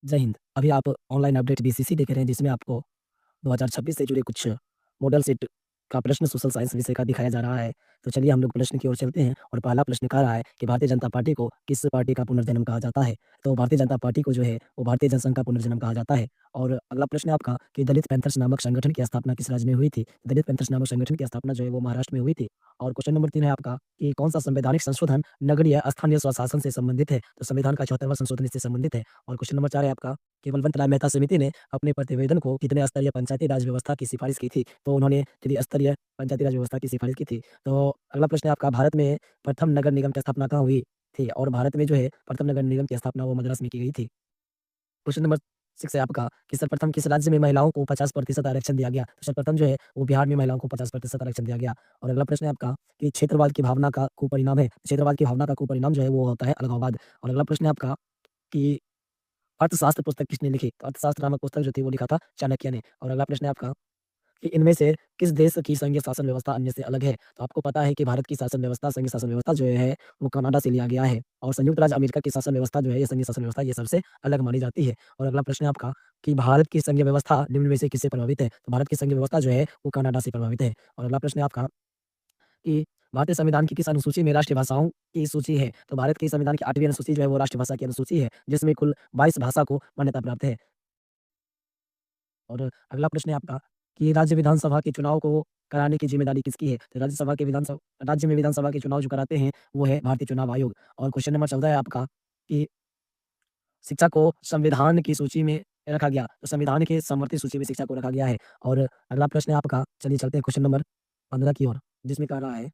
जय हिंद। अभी आप ऑनलाइन अपडेट बीसीसी देख रहे हैं जिसमें आपको 2026 से जुड़े कुछ मॉडल सेट का प्रश्न सोशल साइंस विषय का दिखाया जा रहा है। तो चलिए हम लोग प्रश्न की ओर चलते हैं और पहला प्रश्न कह रहा है कि भारतीय जनता पार्टी को किस पार्टी का पुनर्जन्म कहा जाता है? तो भारतीय जनता पार्टी को जो है वो भारतीय जनसंघ का पुनर्जन्म कहा जाता है। और अगला प्रश्न है आपका कि दलित पैंथर्स नामक संगठन की स्थापना किस राज्य में हुई थी? दलित पैंथर्स नामक संगठन की स्थापना जो है वो महाराष्ट्र में हुई थी। और क्वेश्चन नंबर 3 है आपका कि कौन-सा संवैधानिक संशोधन नगरीय स्थानीय स्वशासन से संबंधित है? तो संविधान का 74वां संशोधन इससे संबंधित है। और क्वेश्चन नंबर 4 है आपका कि बलवंत राय मेहता समिति ने अपने प्रतिवेदन को कितने स्तरीय पंचायती राज व्यवस्था की सिफारिश की थी? तो उन्होंने त्रिस्तरीय पंचायती राज व्यवस्था की सिफारिश की थी। तो अगला प्रश्न है आपका भारत में प्रथम नगर निगम की स्थापना कहाँ हुई थी? और भारत में जो है प्रथम नगर निगम की स्थापना वो मद्रास में की गई थी। क्वेश्चन नंबर 6 है आपका कि सर्वप्रथम किस राज्य में महिलाओं को 50% आरक्षण दिया गया? तो सर्वप्रथम जो है वो बिहार में महिलाओं को 50% आरक्षण दिया गया। और अगला प्रश्न है आपका कि क्षेत्रवाद की भावना का कुपरिणाम है। क्षेत्रवाद की भावना का कुपरिणाम जो है वो होता है अलगाववाद। और अगला प्रश्न है आपका कि अर्थशास्त्र पुस्तक किसने लिखी? तो अर्थशास्त्र नामक पुस्तक जो थी वो लिखा था चाणक्य ने। और अगला प्रश्न है आपका कि इनमें से किस देश की संघीय शासन व्यवस्था अन्य से अलग है? तो आपको पता है कि भारत की शासन व्यवस्था, संघीय शासन व्यवस्था जो है वो कनाडा से लिया गया है। और संयुक्त राज्य अमेरिका की शासन व्यवस्था जो है ये संघीय शासन व्यवस्था ये सबसे अलग मानी जाती है। और अगला प्रश्न है आपका कि भारत की संघीय व्यवस्था निम्न में से किससे प्रभावित है? तो भारत की संघीय व्यवस्था जो है वो कनाडा से प्रभावित है। और अगला प्रश्न है आपका कि भारतीय संविधान की किस अनुसूची में राष्ट्रीय भाषाओं की सूची है? तो भारत के संविधान की 8वीं अनुसूची जो है वो राष्ट्रीय भाषा की अनुसूची है, जिसमें कुल 22 भाषा को मान्यता प्राप्त है। और अगला प्रश्न है आपका कि राज्य विधानसभा के चुनाव को कराने की ज़िम्मेदारी किसकी है? तो राज्य में विधानसभा के चुनाव जो कराते हैं, वो है भारतीय चुनाव आयोग। और क्वेश्चन नंबर 14 है आपका कि शिक्षा को संविधान की सूची में रखा गया, तो संविधान के समवर्ती सूची में शिक्षा को रखा गया है। और अगला प्रश्न है आपका, चलिए चलते हैं क्वेश्चन नंबर 15 की ओर, जिसमें कह रहा है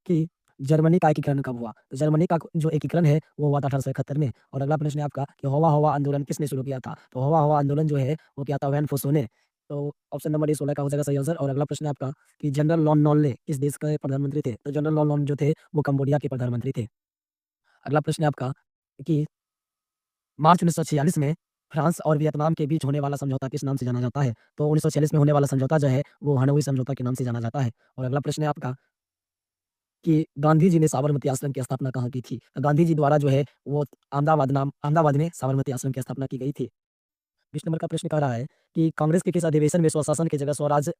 कि जर्मनी का एकीकरण कब हुआ? तो जर्मनी का जो एकीकरण है, वो हुआ था 1871 में। और अगला प्रश्न है आपका कि हौवा हौवा आंदोलन किसने शुरू किया था? तो हौवा हौवा आंदोलन जो है, वो किया था वैन फोसो ने। तो ऑप्शन नंबर ए 16 का हो जाएगा सही आंसर। और अगला प्रश्न है आपका कि जनरल लॉन नोल्ले किस देश के प्रधानमंत्री थे? तो जनरल लॉन नोल्ले जो थे, वो कंबोडिया के प्रधानमंत्री थे। अगला प्रश्न है आपका कि मार्च 1946 में फ्रांस और वियतनाम के बीच होने वाला समझौता किस नाम से जाना जाता है? तो 1946 में होने वाला समझौता जो है, वो हनोई समझौता के नाम से जाना जाता है। और अगला प्रश्न है आपका कि गांधी जी ने साबरमती आश्रम की स्थापना कहाँ की थी? गांधी जी द्वारा जो है वो अहमदाबाद में साबरमती आश्रम की स्थापना की गई थी। 20 नंबर का प्रश्न कह रहा है कि कांग्रेस के किस अधिवेशन में स्वशासन की जगह स्वराज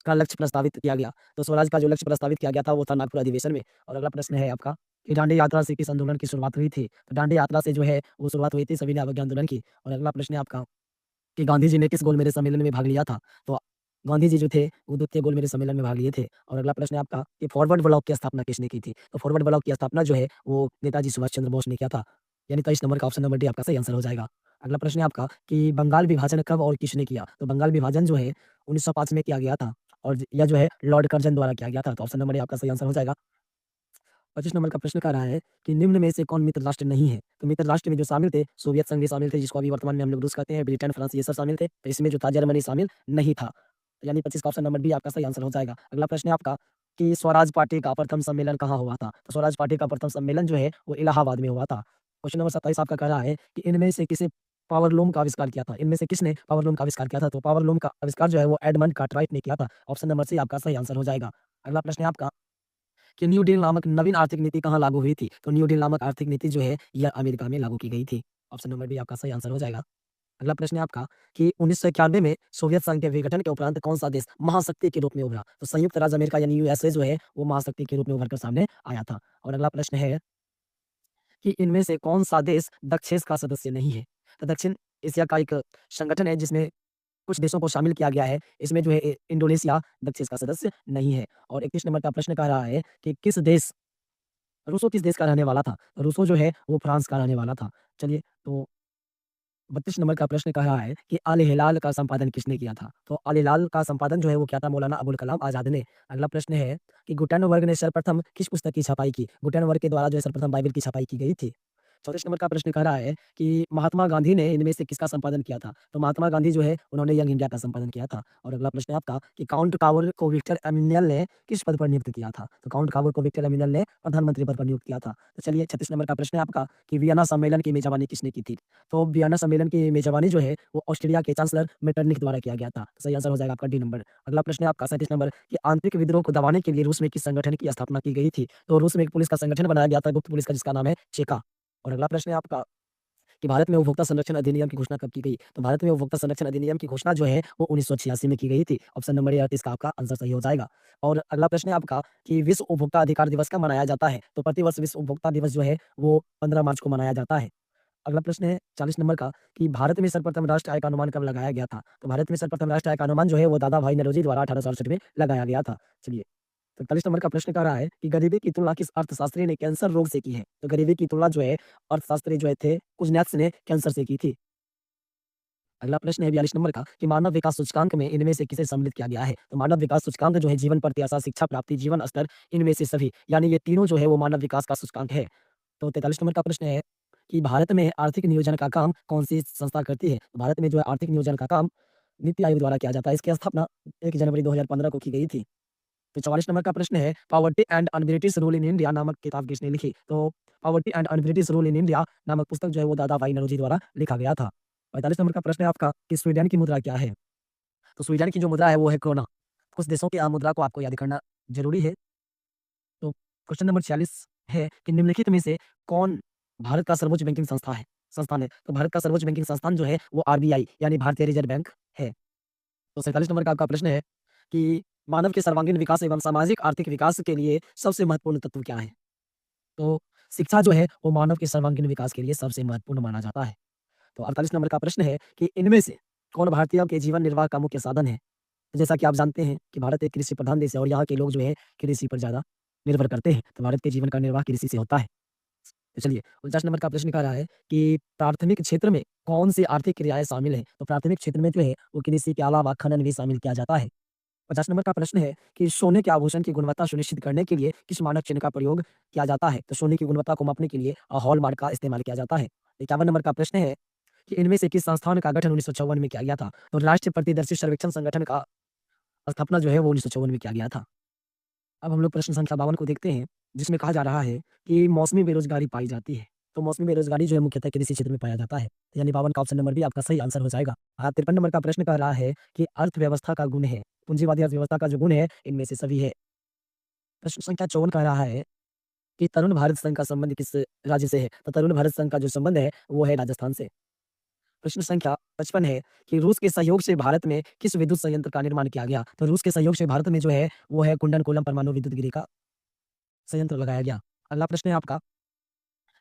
का लक्ष्य प्रस्तावित किया गया? तो स्वराज का जो लक्ष्य प्रस्तावित किया गया था वो था नागपुर अधिवेशन में। और अगला प्रश्न है आपका कि दांडी यात्रा से किस आंदोलन की शुरुआत हुई थी? तो दांडी यात्रा से जो है वो शुरुआत हुई थी सविनय अवज्ञा आंदोलन की। और अगला प्रश्न है आपका कि गांधी जी ने किस गोलमेज सम्मेलन में भाग लिया था? तो गांधी जी जो थे, वो द्वितीय गोलमेज सम्मेलन में भाग लिए थे। और अगला प्रश्न है आपका कि फॉरवर्ड ब्लॉक की स्थापना किसने की थी? तो फॉरवर्ड ब्लॉक की स्थापना जो है, वो नेताजी सुभाष चंद्र बोस ने किया था। यानी 23 नंबर का ऑप्शन नंबर डी आपका सही आंसर हो जाएगा। अगला प्रश्न है आपका कि बंगाल विभाजन कब और किसने किया? तो बंगाल विभाजन जो है 1905 में किया गया था। और यह जो है लॉर्ड कर्जन द्वारा किया गया था। तो ऑप्शन नंबर ए आपका सही आंसर हो जाएगा। 25 नंबर का प्रश्न कह रहा है कि निम्न में से कौन मित्र राष्ट्र नहीं है? तो मित्र राष्ट्र में जो शामिल थे, सोवियत संघ भी शामिल थे, जिसको अभी वर्तमान में हम लोग रूस कहते हैं, ब्रिटेन, फ्रांस ये सब शामिल थे। तो इसमें जो था जर्मनी शामिल नहीं था। यानी 25 का ऑप्शन नंबर बी आपका सही आंसर हो जाएगा। अगला प्रश्न है आपका कि स्वराज पार्टी का प्रथम सम्मेलन कहाँ हुआ था? तो स्वराज पार्टी का प्रथम सम्मेलन जो है वो इलाहाबाद में हुआ था। क्वेश्चन नंबर 27 आपका कह रहा है कि इनमें से किसे पावरलूम का आविष्कार किया था? इनमें से किसने पावरलूम का आविष्कार किया था? तो पावरलूम का आविष्कार जो है वो एडमंड कार्टराइट ने किया था। ऑप्शन नंबर सी आपका सही आंसर हो जाएगा। अगला प्रश्न है आपका कि न्यू डील नामक नवीन आर्थिक नीति कहाँ लागू हुई थी? तो न्यू डील नामक आर्थिक नीति जो है, यह अमेरिका में लागू की गई थी। ऑप्शन नंबर बी आपका सही आंसर हो जाएगा। अगला प्रश्न है आपका कि 1991 में सोवियत संघ के विघटन के उपरांत कौन-सा देश महाशक्ति के रूप में उभरा? तो संयुक्त राज्य अमेरिका यानी यूएसए जो है, वो महाशक्ति के रूप में उभर कर सामने आया था। और अगला प्रश्न है कि इनमें से कौन-सा देश दक्षेस का सदस्य नहीं है? तो दक्षिण एशिया का एक संगठन है जिसमें कुछ देशों को शामिल किया गया है। इसमें जो है इंडोनेशिया दक्षेस का सदस्य नहीं है। और 21 नंबर का प्रश्न कह रहा है कि रूसो किस देश का रहने वाला था? रूसो जो है वो फ्रांस का रहने वाला था। चलिए तो 32 नंबर का प्रश्न कह रहा है कि अल हिलाल का संपादन किसने किया था? तो अल हिलाल का संपादन जो है वो किया था मौलाना अबुल कलाम आज़ाद ने। अगला प्रश्न है कि गुटेनबर्ग ने सर्वप्रथम किस पुस्तक की छपाई की? गुटेनबर्ग के द्वारा जो है सर्वप्रथम बाइबिल की छपाई की गई थी। 34 नंबर का प्रश्न कह रहा है कि महात्मा गांधी ने इनमें से किसका संपादन किया था? तो महात्मा गांधी जो है उन्होंने यंग इंडिया का संपादन किया था। और अगला प्रश्न है आपका कि काउंट कावर को विक्टर एमिनियल ने किस पद पर नियुक्त किया था? तो काउंट कावर को विक्टर एमिनियल ने प्रधानमंत्री पद पर नियुक्त किया था। तो चलिए 36 नंबर का प्रश्न है आपका कि वियना सम्मेलन की मेजबानी किसने की थी? तो वियना सम्मेलन की मेजबानी जो है वो ऑस्ट्रेलिया के चांसलर मेटरनिख द्वारा किया गया था। तो सही आंसर हो जाएगा आपका डी नंबर। अगला प्रश्न है आपका 37 नंबर कि आंतरिक विद्रोह को दबाने के लिए रूस में किस संगठन की स्थापना की गई थी? तो रूस में एक पुलिस का संगठन बनाया गया था, गुप्त पुलिस का, जिसका नाम है चेका। और अगला प्रश्न है आपका कि भारत में उपभोक्ता संरक्षण अधिनियम की घोषणा कब की गई? तो भारत में उपभोक्ता संरक्षण अधिनियम की घोषणा जो है वो 1986 में की गई थी। ऑप्शन नंबर ए 38 का आपका आंसर सही हो जाएगा। और अगला प्रश्न है आपका कि विश्व उपभोक्ता अधिकार दिवस कब मनाया जाता है? तो प्रतिवर्ष विश्व उपभोक्ता दिवस जो है वो 15 मार्च को मनाया जाता है। अगला प्रश्न है 40 नंबर का कि भारत में सर्वप्रथम राष्ट्रीय आय का अनुमान कब लगाया गया था? तो भारत में सर्वप्रथम राष्ट्रीय आय का अनुमान जो है वो दादा भाई नौरोजी द्वारा 1868 में लगाया गया था। चलिए, तो 41 नंबर का प्रश्न कह रहा है कि गरीबी की तुलना किस अर्थशास्त्री ने कैंसर रोग से की है? तो गरीबी की तुलना जो है अर्थशास्त्री जो थे कुज़नेत्स ने कैंसर से की थी। अगला प्रश्न है 42 नंबर का कि मानव विकास सूचकांक में इनमें से किसे सम्मिलित किया गया है? तो मानव विकास सूचकांक जो है जीवन प्रत्याशा, शिक्षा प्राप्ति, जीवन स्तर, इनमें से सभी यानी ये तीनों जो है वो मानव विकास का सूचकांक है। तो 43 नंबर का प्रश्न है कि भारत में आर्थिक नियोजन का काम कौन-सी संस्था करती है? तो भारत में जो है आर्थिक नियोजन का काम नीति आयोग द्वारा किया जाता है। इसकी स्थापना 1 जनवरी 2015 को की गई थी। तो 44 नंबर का प्रश्न है poverty and un-British rule in India नामक किताब किसने लिखी? तो poverty and un-British rule in India नामक पुस्तक जो है वो दादा भाई नौरोजी द्वारा लिखा गया था। 45 नंबर का प्रश्न है आपका कि स्वीडन की मुद्रा क्या है? तो स्वीडन की जो मुद्रा है वो है क्रोना। कुछ देशों की मुद्रा को आपको याद करना ज़रूरी है। तो क्वेश्चन नंबर 46 है कि निम्नलिखित में से कौन भारत का सर्वोच्च बैंकिंग संस्थान है? तो भारत का सर्वोच्च बैंकिंग संस्थान जो है वो आरबीआई यानी भारतीय रिज़र्व बैंक है। तो 47 नंबर का आपका प्रश्न है कि मानव के सर्वांगीण विकास एवं सामाजिक आर्थिक विकास के लिए सबसे महत्वपूर्ण तत्व क्या है? तो शिक्षा जो है वो मानव के सर्वांगीण विकास के लिए सबसे महत्वपूर्ण माना जाता है। तो 48 नंबर का प्रश्न है कि इनमें से कौन भारतीयों के जीवन निर्वाह का मुख्य साधन है? तो जैसा कि आप जानते हैं कि भारत एक कृषि प्रधान देश है और यहाँ के लोग जो है कृषि पर ज़्यादा निर्भर करते हैं। तो भारत के जीवन का निर्वाह कृषि से होता है। तो चलिए 49 नंबर का प्रश्न कह रहा है कि प्राथमिक क्षेत्र में कौन-सी आर्थिक क्रियाएँ शामिल हैं? तो प्राथमिक क्षेत्र में जो है वो कृषि के अलावा खनन भी शामिल किया जाता है। 50 नंबर का प्रश्न है कि सोने के आभूषण की गुणवत्ता सुनिश्चित करने के लिए किस मानक चिन्ह का प्रयोग किया जाता है? तो सोने की गुणवत्ता को मापने के लिए हॉलमार्क का इस्तेमाल किया जाता है। 51 नंबर का प्रश्न है कि इनमें से किस संस्थान का गठन 1954 में किया गया था? तो राष्ट्रीय प्रतिदर्शी सर्वेक्षण संगठन का स्थापना जो है वो 1954 में किया गया था। अब हम लोग प्रश्न संख्या 52 को देखते हैं, जिसमें कहा जा रहा है कि मौसमी बेरोज़गारी पाई जाती है। तो मौसमी बेरोज़गारी जो है मुख्यतः कृषि क्षेत्र में पाया जाता है। तो यानी 52 का ऑप्शन नंबर बी आपका सही आंसर हो जाएगा। 53 नंबर का प्रश्न कह रहा है कि अर्थव्यवस्था का गुण है, पूंजीवादी अर्थव्यवस्था का जो गुण है, इनमें से सभी है। प्रश्न संख्या 54 कह रहा है कि तरुण भारत संघ का संबंध किस राज्य से है? तो तरुण भारत संघ का जो संबंध है, वो है राजस्थान से। प्रश्न संख्या 55 है कि रूस के सहयोग से भारत में किस विद्युत संयंत्र का निर्माण किया गया? तो रूस के सहयोग से भारत में जो है, वो है कुंडनकुलम परमाणु विद्युत गृह का संयंत्र लगाया गया। अगला प्रश्न है आपका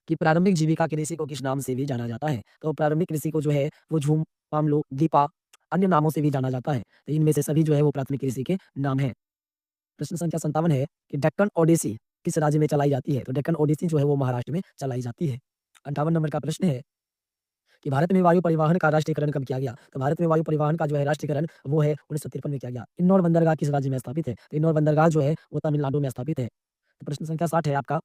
कि प्रारंभिक जीविका कृषि को किस नाम से भी जाना जाता है? तो प्रारंभिक कृषि को जो है वो झूम, पामलो, दीपा अन्य नामों से भी जाना जाता है। तो इनमें से सभी जो है वो प्राथमिक कृषि के नाम हैं। प्रश्न संख्या 57 है कि डेक्कन ओडिसी किस राज्य में चलाई जाती है? तो डेक्कन ओडिसी जो है वो महाराष्ट्र में चलाई जाती है। 58 नंबर का प्रश्न है कि भारत में वायु परिवहन का राष्ट्रीयकरण कब किया गया? तो भारत में वायु परिवहन का जो है राष्ट्रीयकरण वो है 1953 में किया गया। इंदौर बंदरगाह किस राज्य में स्थापित है? तो इंदौर बंदरगाह जो है वो तमिलनाडु में स्थापित है। तो प्रश्न संख्या 60 है आपका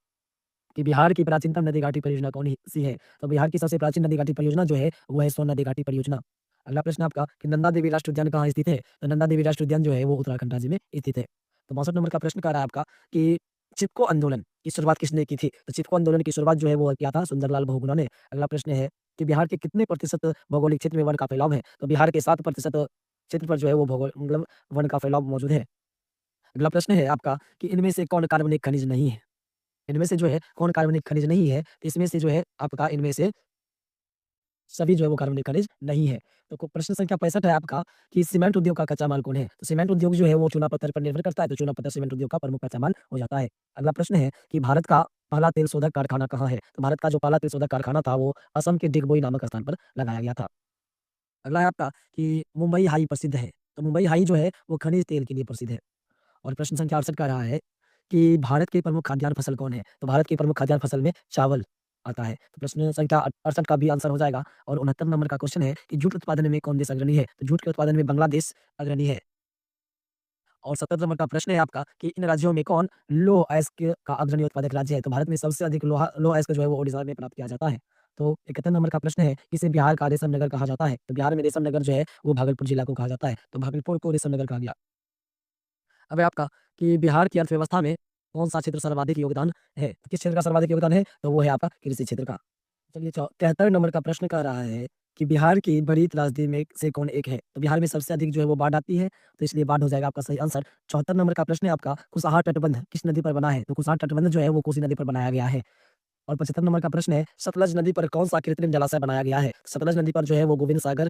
कि बिहार की प्राचीनतम नदी घाटी परियोजना कौन-सी है? तो बिहार की सबसे प्राचीन नदी घाटी परियोजना जो है, वो है सोन नदी घाटी परियोजना। अगला प्रश्न आपका कि नंदा देवी राष्ट्रीय उद्यान कहाँ स्थित है? तो नंदा देवी राष्ट्रीय उद्यान जो है, वो उत्तराखंड राज्य में स्थित है। तो 62 नंबर का प्रश्न कह रहा है आपका कि चिपको आंदोलन की शुरुआत किसने की थी? तो चिपको आंदोलन की शुरुआत जो है, वो किया था सुंदरलाल बहुगुणा ने। अगला प्रश्न है कि बिहार के कितने प्रतिशत भौगोलिक क्षेत्र में वन का फैलाव है? तो बिहार के 7% क्षेत्र पर जो है, वो मतलब वन का फैलाव मौजूद है। अगला प्रश्न है आपका कि इनमें से कौन कार्बनिक खनिज नहीं है? इनमें से जो है कौन कार्बनिक खनिज नहीं है, तो इसमें से जो है आपका इनमें से सभी जो है वो कार्बनिक खनिज नहीं है। तो प्रश्न संख्या 65 है आपका कि सीमेंट उद्योग का कच्चा माल कौन है? तो सीमेंट उद्योग जो है वो चूना-पत्थर पर निर्भर करता है, तो चूना-पत्थर सीमेंट उद्योग का प्रमुख कच्चा माल हो जाता है। अगला प्रश्न है कि भारत का पहला तेल शोधक कारखाना कहाँ है? तो भारत का जो पहला तेल शोधक कारखाना था वो असम के डिगबोई नामक स्थान पर लगाया गया था। अगला है आपका कि मुंबई हाई प्रसिद्ध है, तो मुंबई हाई जो है वो खनिज तेल के लिए प्रसिद्ध है। और प्रश्न संख्या 68 कह रहा है कि भारत की प्रमुख खाद्यान्न फसल कौन है? तो भारत की प्रमुख खाद्यान्न फसल में चावल आता है। तो प्रश्न संख्या 68 का भी आंसर हो जाएगा और 69 नंबर का क्वेश्चन है कि जूट उत्पादन में कौन देश अग्रणी है? तो जूट के उत्पादन में बांग्लादेश अग्रणी है। और 70 नंबर का प्रश्न है आपका कि इन राज्यों में कौन लौह अयस्क का अग्रणी उत्पादक राज्य है? तो भारत में सबसे अधिक लौह अयस्क जो है वो ओडिशा में प्राप्त किया जाता है। तो 71 नंबर का प्रश्न है, किसे बिहार का रेशम नगर कहा जाता है? तो बिहार में रेशम नगर जो है वो भागलपुर जिला को कहा जाता है। तो भागलपुर को रेशम नगर कहा गया। अब है आपका कि बिहार की अर्थव्यवस्था में कौन-सा क्षेत्र सर्वाधिक योगदान है? किस क्षेत्र का सर्वाधिक योगदान है? तो वो है आपका कृषि क्षेत्र का। चलिए 73 नंबर का प्रश्न कह रहा है कि बिहार की बड़ी त्रासदी में से कौन एक है? तो बिहार में सबसे अधिक जो है वो बाढ़ आती है, तो इसलिए बाढ़ हो जाएगा आपका सही आंसर। 74 नंबर का प्रश्न है आपका कुशवाहा तटबंध किस नदी पर बना है? तो कुशवाहा तटबंध जो है वो कोसी नदी पर बनाया गया है। और 75 नंबर का प्रश्न है, सतलज नदी पर कौन-सा कृत्रिम जलाशय बनाया गया है? सतलज नदी पर जो है वो गोविंद सागर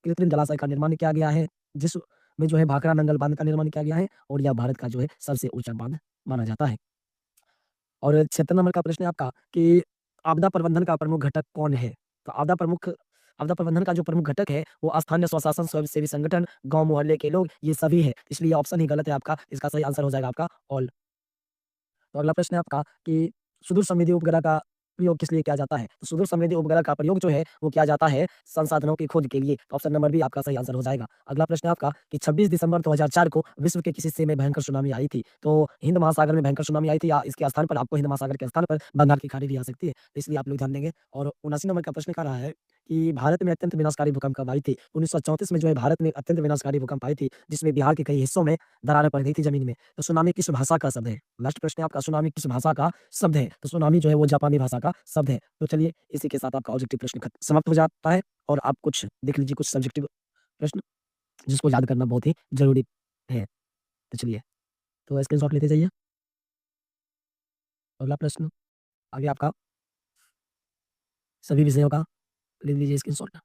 कृत्रिम जलाशय का निर्माण किया गया है, जिसमें जो है भाखड़ा नंगल बांध का निर्माण किया गया है और यह भारत का जो है सबसे ऊँचा बांध माना जाता है। और 76 नंबर का प्रश्न है आपका कि आपदा प्रबंधन का प्रमुख घटक कौन है? तो आपदा प्रबंधन का जो प्रमुख घटक है, वो स्थानीय स्वशासन, स्वयंसेवी संगठन, गाँव मोहल्ले के लोग, ये सभी है। इसलिए ऑप्शन ही गलत है आपका, इसका सही आंसर हो जाएगा आपका ऑल। तो अगला प्रश्न है आपका कि सुदूर संवेदी उपग्रह का प्रयोग किस लिए किया जाता है? तो सुदूर संवेदी उपग्रह का प्रयोग जो है, वो किया जाता है संसाधनों की खोज के लिए। तो ऑप्शन नंबर बी आपका सही आंसर हो जाएगा। अगला प्रश्न है आपका कि 26 दिसंबर 2004 को विश्व के किस हिस्से में भयंकर सुनामी आई थी? तो हिंद महासागर में भयंकर सुनामी आई थी या इसके स्थान पर आपको हिंद महासागर के स्थान पर बंगाल की खाड़ी भी आ सकती है। तो इसलिए आप लोग ध्यान देंगे। और 79 नंबर का प्रश्न कह रहा है कि भारत में अत्यंत विनाशकारी भूकंप कब आई थी? 1934 में जो है भारत में अत्यंत विनाशकारी भूकंप आई थी, जिसमें बिहार के कई हिस्सों में दरारें पड़ गई थी ज़मीन में। तो सुनामी किस भाषा का शब्द है? लास्ट प्रश्न है आपका, सुनामी किस भाषा का शब्द है? तो सुनामी जो है वो जापानी भाषा का शब्द है। तो चलिए इसी के साथ आपका ऑब्जेक्टिव प्रश्न समाप्त हो जाता है और आप कुछ देख लीजिए कुछ सब्जेक्टिव प्रश्न जिसको याद करना बहुत ही ज़रूरी है। तो चलिए, तो स्क्रीनशॉट लेते जाइए। अगला प्रश्न आगे आपका सभी विषयों का ले लीजिए स्क्रीनशॉट।